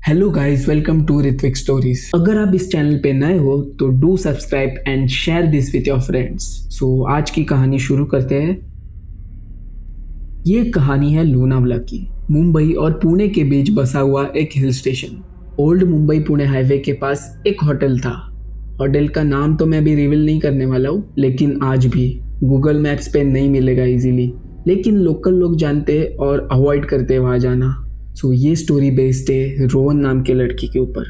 Hello guys, welcome to Ritvik stories. अगर आप इस चैनल पे नए हो तो do subscribe and share this with your friends. So आज की कहानी शुरू करते हैं। ये कहानी है लोनावला की। मुंबई और पुणे के बीच बसा हुआ एक hill station. Old Mumbai Pune highway के पास एक होटल था। होटल का नाम तो मैं अभी रिवील नहीं करने वाला हूँ, लेकिन आज भी गूगल मैप्स पे नहीं मिलेगा इजीली। लेकिन लोकल लोग जानते और अवॉइड करते वहाँ जाना। सो ये स्टोरी बेस्ड है रोहन नाम के लड़की के ऊपर।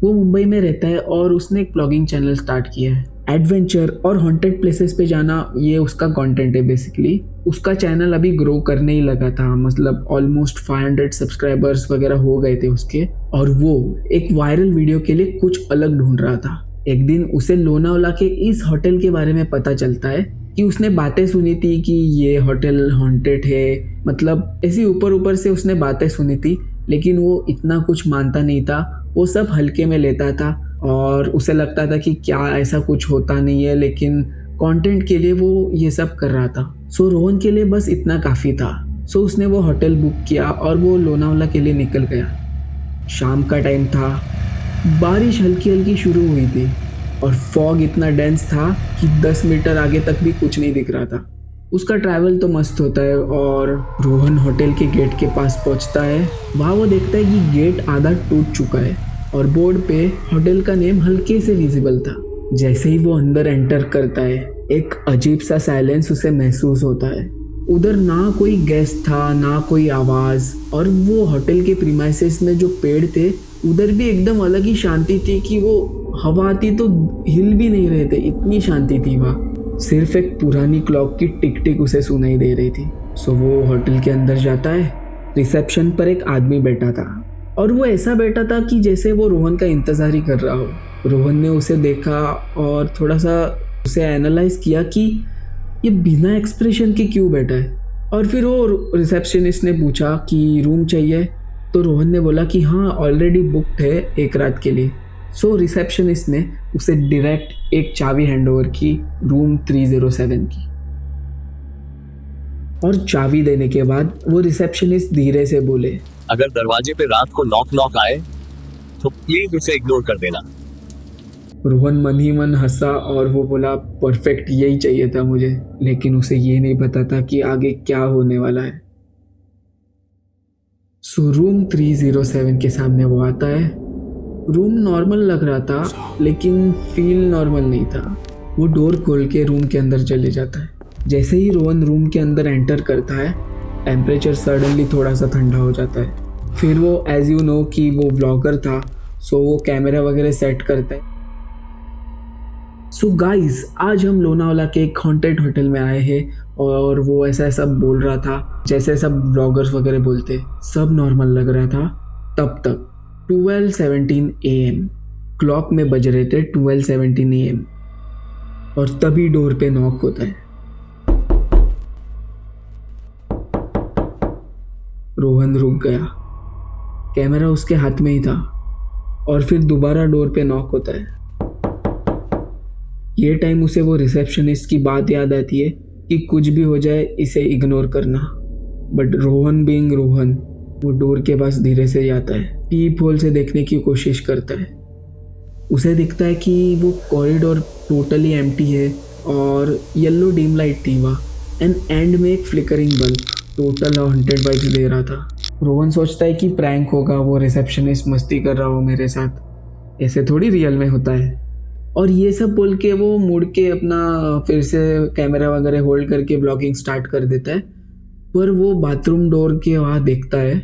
वो मुंबई में रहता है और उसने एक ब्लॉगिंग चैनल स्टार्ट किया है। एडवेंचर और हॉन्टेड प्लेसेस पे जाना ये उसका कंटेंट है बेसिकली। उसका चैनल अभी ग्रो करने ही लगा था, मतलब ऑलमोस्ट 500 सब्सक्राइबर्स वगैरह हो गए थे उसके। और वो एक वायरल वीडियो के लिए कुछ अलग ढूंढ रहा था। एक दिन उसे लोनावला के इस होटल के बारे में पता चलता है कि उसने बातें सुनी थी कि ये होटल हॉन्टेड है। मतलब ऐसी ऊपर ऊपर से उसने बातें सुनी थी, लेकिन वो इतना कुछ मानता नहीं था। वो सब हल्के में लेता था और उसे लगता था कि क्या ऐसा कुछ होता नहीं है, लेकिन कंटेंट के लिए वो ये सब कर रहा था। सो रोहन के लिए बस इतना काफ़ी था। सो उसने वो होटल बुक किया और वो लोनावला के लिए निकल गया। शाम का टाइम था, बारिश हल्की हल्की शुरू हुई थी और फॉग इतना डेंस था कि 10 मीटर आगे तक भी कुछ नहीं दिख रहा था। उसका ट्रैवल तो मस्त होता है और रोहन होटल के गेट के पास पहुंचता है। वहाँ वो देखता है कि गेट आधा टूट चुका है और बोर्ड पे होटल का नेम हल्के से विजिबल था। जैसे ही वो अंदर एंटर करता है, एक अजीब सा साइलेंस उसे महसूस होता है। उधर ना कोई गेस्ट था, ना कोई आवाज़, और वो होटल के प्रीमाइसेस में जो पेड़ थे उधर भी एकदम अलग ही शांति थी कि वो हवा आती तो हिल भी नहीं रहे थे, इतनी शांति थी वहाँ। सिर्फ एक पुरानी क्लॉक की टिक टिक उसे सुनाई दे रही थी। सो वो होटल के अंदर जाता है। रिसेप्शन पर एक आदमी बैठा था और वो ऐसा बैठा था कि जैसे वो रोहन का इंतजार ही कर रहा हो। रोहन ने उसे देखा और थोड़ा सा उसे एनालाइज किया कि ये बिना एक्सप्रेशन के क्यों बैठा है। और फिर वो रिसेप्शनिस्ट ने पूछा कि रूम चाहिए, तो रोहन ने बोला कि हाँ ऑलरेडी बुक्ड है एक रात के लिए। सो रिसेप्शनिस्ट ने उसे डायरेक्ट एक चाबी हैंडओवर की रूम 307 की। और चाबी देने के बाद वो रिसेप्शनिस्ट धीरे से बोले, अगर दरवाजे पे रात को नॉक आए तो प्लीज उसे इग्नोर कर देना। रोहन मन ही मन हंसा और वो बोला परफेक्ट, यही चाहिए था मुझे। लेकिन उसे ये नहीं पता था कि आगे क्या होने वाला है। सो रूम 307 के सामने वो आता है। रूम नॉर्मल लग रहा था, लेकिन फील नॉर्मल नहीं था। वो डोर खोल के रूम के अंदर चले जाता है। जैसे ही रोहन रूम के अंदर एंटर करता है, टेम्परेचर सडनली थोड़ा सा ठंडा हो जाता है। फिर वो एज यू नो कि वो व्लॉगर था, सो वो कैमरा वगैरह सेट करता है। सो गाइज, आज हम लोनावला के एक हॉन्टेड होटल में आए हैं और वो ऐसा ऐसा बोल रहा था जैसे सब ब्लॉगर्स वगैरह बोलते। सब नॉर्मल लग रहा था तब तक। 12:17 AM क्लॉक में बज रहे थे 12:17 AM और तभी डोर पे नॉक होता है। रोहन रुक गया। कैमरा उसके हाथ में ही था और फिर दोबारा डोर पे नॉक होता है। ये टाइम उसे वो रिसेप्शनिस्ट की बात याद आती है कि कुछ भी हो जाए इसे इग्नोर करना। बट रोहन बीइंग रोहन, वो डोर के पास धीरे से जाता है, पीप होल से देखने की कोशिश करता है। उसे दिखता है कि वो कॉरिडोर टोटली एम्प्टी है और येलो डिम लाइट थी वहाँ। एंड में एक flickering bulb total haunted vibes दे रहा था। रोहन सोचता है कि प्रैंक होगा, वो रिसेप्शनिस्ट मस्ती कर रहा हो मेरे साथ, ऐसे थोड़ी रियल में होता है। और ये सब बोल के वो मुड़ के अपना फिर से कैमरा वगैरह होल्ड करके ब्लॉगिंग स्टार्ट कर देता है। पर वो बाथरूम डोर के वहाँ देखता है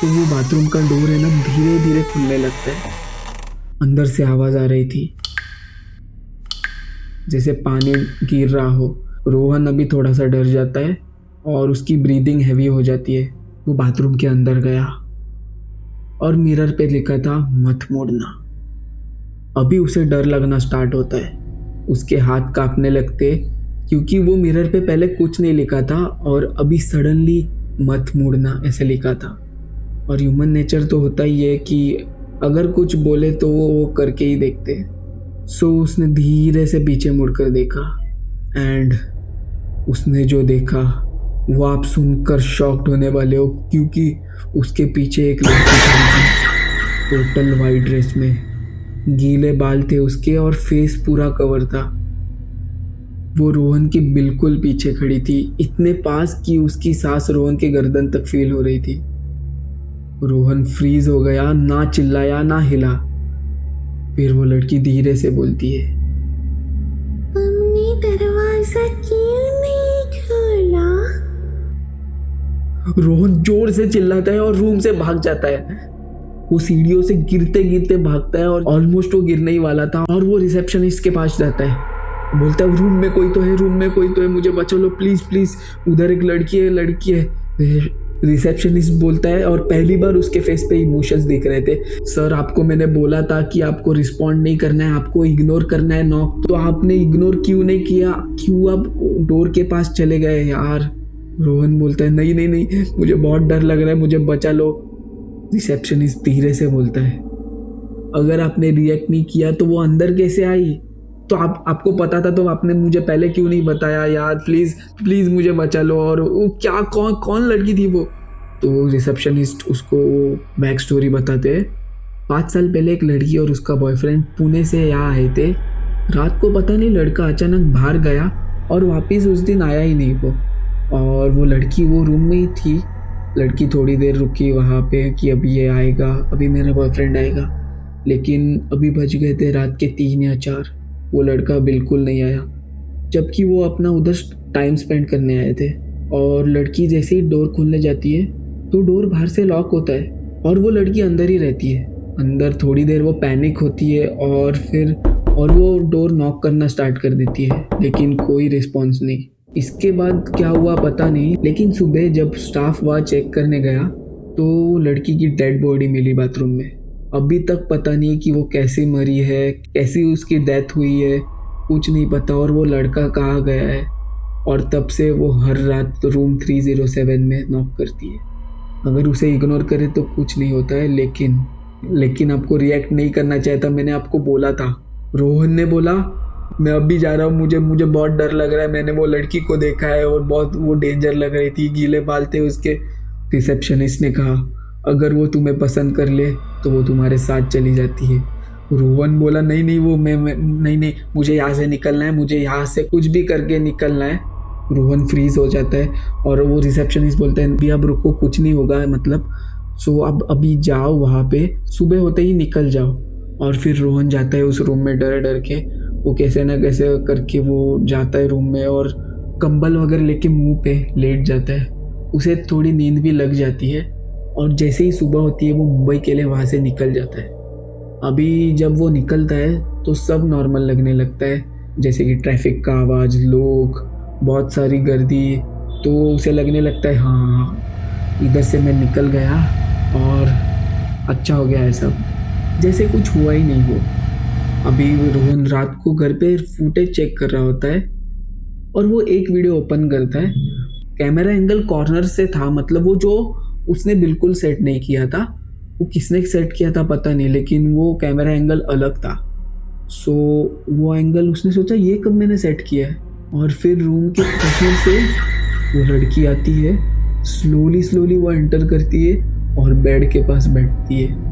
तो वो बाथरूम का डोर है ना धीरे धीरे खुलने लगता है। अंदर से आवाज़ आ रही थी जैसे पानी गिर रहा हो। रोहन अभी थोड़ा सा डर जाता है और उसकी ब्रीदिंग हैवी हो जाती है। वो बाथरूम के अंदर गया और मिरर पे लिखा था मत मोड़ना। अभी उसे डर लगना स्टार्ट होता है। उसके हाथ कांपने लगते क्योंकि वो मिरर पे पहले कुछ नहीं लिखा था और अभी सडनली मत मुड़ना ऐसे लिखा था। और ह्यूमन नेचर तो होता ही है कि अगर कुछ बोले तो वो करके ही देखते। सो उसने धीरे से पीछे मुड़कर देखा एंड उसने जो देखा वो आप सुनकर शॉक्ड होने वाले हो, क्योंकि उसके पीछे एक लड़की खड़ी थी। टोटल वाइट ड्रेस में, गीले बाल थे उसके और फेस पूरा कवर था। वो रोहन के बिल्कुल पीछे खड़ी थी, इतने पास कि उसकी सांस रोहन के गर्दन तक फील हो रही थी। रोहन फ्रीज हो गया, ना चिल्लाया ना हिला। फिर वो लड़की धीरे से बोलती है, तुमने दरवाजा क्यों नहीं खोला? रोहन जोर से चिल्लाता है और रूम से भाग जाता है। वो सीढ़ियों से गिरते गिरते भागता है और ऑलमोस्ट वो गिरने ही वाला था और वो रिसेप्शनिस्ट के पास जाता है। बोलता है, रूम में कोई तो है, रूम में कोई तो है, मुझे बचा लो प्लीज प्लीज, उधर एक लड़की है, लड़की है। रिसेप्शनिस्ट बोलता है और पहली बार उसके फेस पे इमोशंस दिख रहे थे। सर, आपको मैंने बोला था कि आपको रिस्पॉन्ड नहीं करना है, आपको इग्नोर करना है नॉक, तो आपने इग्नोर क्यों नहीं किया, क्यों आप डोर के पास चले गए यार? रोहन बोलता है, नहीं नहीं नहीं, मुझे बहुत डर लग रहा है, मुझे बचा लो। रिसेप्शनिस्ट धीरे से बोलता है, अगर आपने रिएक्ट नहीं किया तो वो अंदर कैसे आई? तो आपको पता था तो आपने मुझे पहले क्यों नहीं बताया यार? प्लीज़ प्लीज़ मुझे बचा लो। और वो क्या, कौन लड़की थी वो? तो रिसेप्शनिस्ट उसको बैक स्टोरी बताते हैं। 5 साल पहले एक लड़की और उसका बॉयफ्रेंड पुणे से यहाँ आए थे। रात को पता नहीं लड़का अचानक बाहर गया और वापस उस दिन आया ही नहीं वो। और वो लड़की वो रूम में ही थी। लड़की थोड़ी देर रुकी वहाँ पे कि अभी ये आएगा, अभी मेरा बॉयफ्रेंड आएगा, लेकिन अभी बज गए थे रात के 3 या 4। वो लड़का बिल्कुल नहीं आया, जबकि वो अपना उधर टाइम स्पेंड करने आए थे। और लड़की जैसे ही डोर खोलने जाती है तो डोर बाहर से लॉक होता है और वो लड़की अंदर ही रहती है। अंदर थोड़ी देर वो पैनिक होती है और वो डोर नॉक करना स्टार्ट कर देती है, लेकिन कोई रिस्पॉन्स नहीं। इसके बाद क्या हुआ पता नहीं, लेकिन सुबह जब स्टाफ वहाँ चेक करने गया तो लड़की की डेड बॉडी मिली बाथरूम में। अभी तक पता नहीं कि वो कैसे मरी है, कैसी उसकी डेथ हुई है, कुछ नहीं पता। और वो लड़का कहाँ गया है। और तब से वो हर रात रूम 307 में नॉक करती है। अगर उसे इग्नोर करे तो कुछ नहीं होता है, लेकिन आपको रिएक्ट नहीं करना चाहता, मैंने आपको बोला था। रोहन ने बोला, मैं अभी जा रहा हूँ, मुझे बहुत डर लग रहा है, मैंने वो लड़की को देखा है और बहुत वो डेंजर लग रही थी, गीले बाल थे उसके। रिसेप्शनिस्ट ने कहा, अगर वो तुम्हें पसंद कर ले तो वो तुम्हारे साथ चली जाती है। रोहन बोला, नहीं वो मैं नहीं, मुझे यहाँ से निकलना है, मुझे यहाँ से कुछ भी करके निकलना है। रोहन फ्रीज हो जाता है और वो रिसेप्शनिस्ट बोलते हैं, अभी अब रुको, कुछ नहीं होगा, मतलब सो अब अभी जाओ वहाँ पे, सुबह होते ही निकल जाओ। और फिर रोहन जाता है उस रूम में डर के। वो कैसे ना कैसे करके वो जाता है रूम में और कंबल वगैरह लेके मुंह पे लेट जाता है। उसे थोड़ी नींद भी लग जाती है और जैसे ही सुबह होती है वो मुंबई के लिए वहाँ से निकल जाता है। अभी जब वो निकलता है तो सब नॉर्मल लगने लगता है, जैसे कि ट्रैफिक का आवाज़, लोग, बहुत सारी गर्दी। तो उसे लगने लगता है, हाँ इधर से मैं निकल गया और अच्छा हो गया है सब, जैसे कुछ हुआ ही नहीं। वो अभी रोहन रात को घर पे फुटेज चेक कर रहा होता है और वो एक वीडियो ओपन करता है। कैमरा एंगल कॉर्नर से था, मतलब वो जो उसने बिल्कुल सेट नहीं किया था, वो किसने सेट किया था पता नहीं, लेकिन वो कैमरा एंगल अलग था। सो वो एंगल उसने सोचा ये कब मैंने सेट किया है। और फिर रूम के कॉर्नर से वो लड़की आती है, स्लोली वो एंटर करती है और बेड के पास बैठती है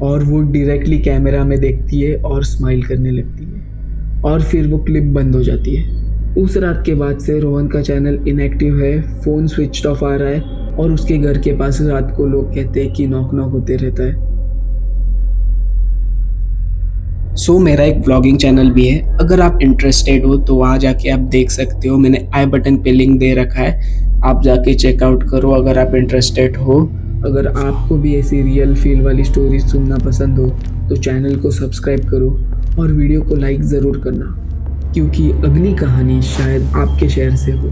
और वो डायरेक्टली कैमरा में देखती है और स्माइल करने लगती है। और फिर वो क्लिप बंद हो जाती है। उस रात के बाद से रोहन का चैनल इनएक्टिव है, फ़ोन स्विच ऑफ आ रहा है और उसके घर के पास रात को लोग कहते हैं कि नॉक होते रहता है। सो मेरा एक व्लॉगिंग चैनल भी है, अगर आप इंटरेस्टेड हो तो वहाँ जाके आप देख सकते हो। मैंने आई बटन पे लिंक दे रखा है, आप जाके चेकआउट करो अगर आप इंटरेस्टेड हो। अगर आपको भी ऐसी रियल फील वाली स्टोरीज सुनना पसंद हो तो चैनल को सब्सक्राइब करो और वीडियो को लाइक ज़रूर करना, क्योंकि अगली कहानी शायद आपके शहर से हो।